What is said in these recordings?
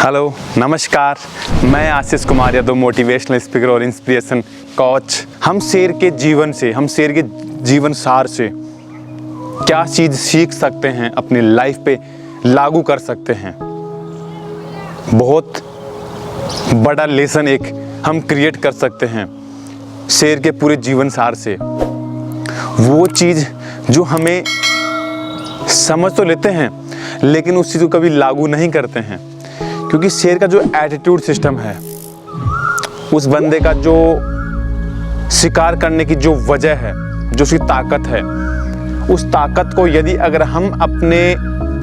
Hello नमस्कार, मैं Ashish Kumar Yadav, motivational speaker और इंस्पिरेशन कोच। हम शेर के जीवन से, हम शेर के जीवन सार से क्या चीज़ सीख सकते हैं, अपनी लाइफ पे लागू कर सकते हैं। बहुत बड़ा लेसन एक हम क्रिएट कर सकते हैं शेर के पूरे जीवन सार से। वो चीज़ जो हमें समझ तो लेते हैं लेकिन उस चीज़ को कभी लागू नहीं करते हैं, क्योंकि शेर का जो एटीट्यूड सिस्टम है, उस बंदे का जो शिकार करने की जो वजह है, जो उसकी ताकत है, उस ताकत को यदि अगर हम अपने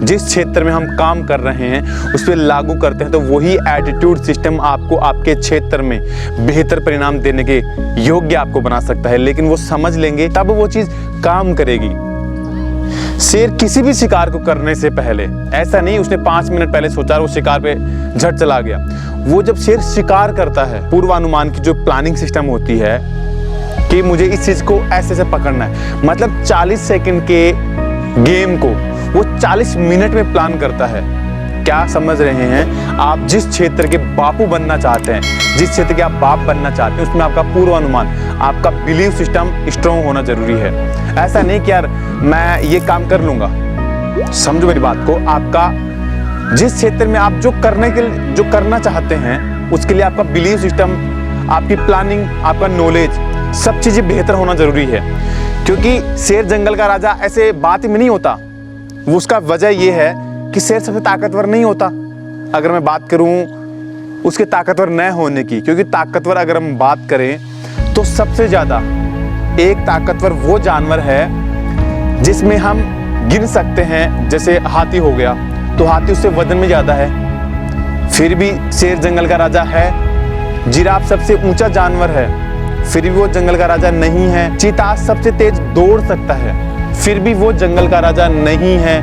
जिस क्षेत्र में हम काम कर रहे हैं उस पर लागू करते हैं तो वही एटीट्यूड सिस्टम आपको आपके क्षेत्र में बेहतर परिणाम देने के योग्य आपको बना सकता है। लेकिन वो समझ लेंगे तब वो चीज़ काम करेगी। शेर किसी भी शिकार को करने से पहले ऐसा नहीं उसने 5 मिनट पहले सोचा और वो शिकार पे झट चला गया। वो जब शेर शिकार करता है, पूर्वानुमान की जो प्लानिंग सिस्टम होती है कि मुझे इस चीज को ऐसे से पकड़ना है, मतलब 40 सेकंड के गेम को वो 40 मिनट में प्लान करता है। क्या समझ रहे हैं आप? जिस क्षेत्र के बापू बनना चाहते हैं, जिस क्षेत्र के आप बाप बनना चाहते हैं, उसमें आपका पूर्वानुमान, आपका बिलीव सिस्टम स्ट्रॉन्ग होना जरूरी है। ऐसा नहीं कि यार मैं ये काम कर लूंगा। समझो मेरी बात को, आपका जिस क्षेत्र में आप जो करना चाहते हैं उसके लिए आपका बिलीव सिस्टम, आपकी प्लानिंग, आपका नॉलेज, सब चीजें बेहतर होना जरूरी है। क्योंकि शेर जंगल का राजा ऐसे बात में नहीं होता। वो उसका वजह ये है कि शेर सबसे ताकतवर नहीं होता। अगर मैं बात करूं उसके ताकतवर न होने की, क्योंकि ताकतवर अगर हम बात करें तो सबसे ज्यादा एक ताकतवर वो जानवर है जिसमें हम गिन सकते हैं, जैसे हाथी हो गया, तो हाथी उससे वजन में ज्यादा है, फिर भी शेर जंगल का राजा है। जिराफ सबसे ऊंचा जानवर है, फिर भी वो जंगल का राजा नहीं है। चीता सबसे तेज दौड़ सकता है, फिर भी वो जंगल का राजा नहीं है।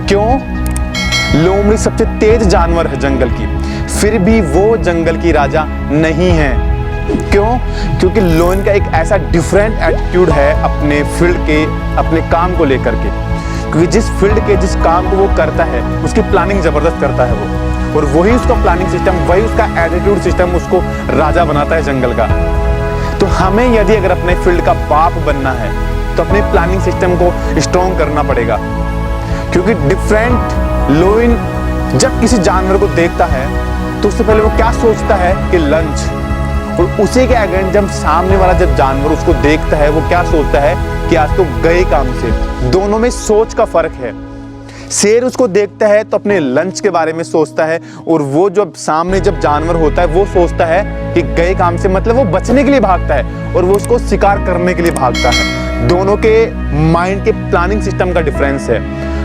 क्यों? लोमड़ी सबसे तेज जानवर है जंगल की, फिर भी वो जंगल की राजा नहीं है। क्यों? क्योंकि लोन का एक ऐसा डिफरेंट एटीट्यूड है अपने फील्ड के, अपने काम को लेकर के। क्योंकि जिस फील्ड के, जिस काम को वो करता है उसकी प्लानिंग जबरदस्त करता है वो, और वही उसका प्लानिंग सिस्टम, वही उसका एटीट्यूड सिस्टम उसको राजा बनाता है जंगल का। तो हमें यदि अगर अपने फील्ड का बाप बनना है तो अपने प्लानिंग सिस्टम को स्ट्रॉन्ग करना पड़ेगा। क्योंकि डिफरेंट लोइन जब किसी जानवर को देखता है तो उससे पहले वो क्या सोचता है कि लंच, और उसी के अगेंस्ट जब सामने वाला जब जानवर उसको देखता है वो क्या सोचता है कि आज तो गए काम से। दोनों में सोच का फर्क है। शेर उसको देखता है तो अपने लंच के बारे में सोचता है, और वो जब सामने जब जानवर होता है वो सोचता है कि गए काम से, मतलब वो बचने के लिए भागता है और वो उसको शिकार करने के लिए भागता है। दोनों के माइंड के प्लानिंग सिस्टम का डिफरेंस है।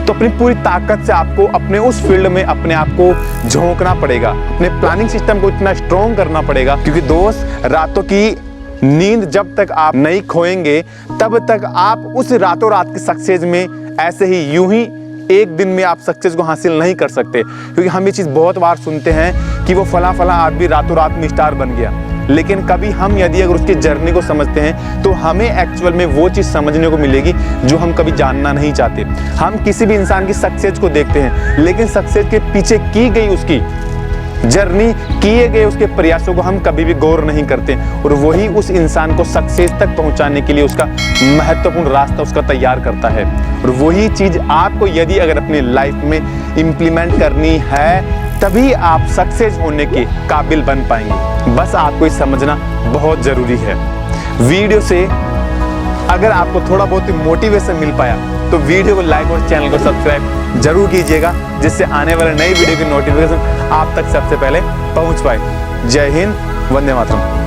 तो अपनी पूरी ताकत से आपको अपने उस फील्ड में अपने आप को झोंकना पड़ेगा, अपने प्लानिंग सिस्टम को इतना स्ट्रॉन्ग करना पड़ेगा। क्योंकि दोस्त, रातों की नींद जब तक आप नहीं खोएंगे तब तक आप उस रातों रात की सक्सेस में ऐसे ही यूं ही एक दिन में आप सक्सेस को हासिल नहीं कर सकते। क्योंकि हम ये चीज़ बहुत बार सुनते हैं कि वो फला आदमी रातों रात में स्टार बन गया, लेकिन कभी हम यदि अगर उसकी जर्नी को समझते हैं तो हमें एक्चुअल में वो चीज़ समझने को मिलेगी जो हम कभी जानना नहीं चाहते। हम किसी भी इंसान की सक्सेस को देखते हैं, लेकिन सक्सेस के पीछे की गई उसकी जर्नी, किए गए उसके प्रयासों को हम कभी भी गौर नहीं करते, और वही उस इंसान को सक्सेस तक पहुंचाने के लिए उसका महत्वपूर्ण रास्ता उसका तैयार करता है। और वही चीज़ आपको यदि अगर अपनी लाइफ में इम्प्लीमेंट करनी है तभी आप सक्सेस होने के काबिल बन पाएंगे। बस आपको ये समझना बहुत ज़रूरी है। वीडियो से अगर आपको थोड़ा बहुत मोटिवेशन मिल पाया तो वीडियो को लाइक और चैनल को सब्सक्राइब जरूर कीजिएगा, जिससे आने वाले नई वीडियो की नोटिफिकेशन आप तक सबसे पहले पहुंच पाए। जय हिंद, वंदे मातरम।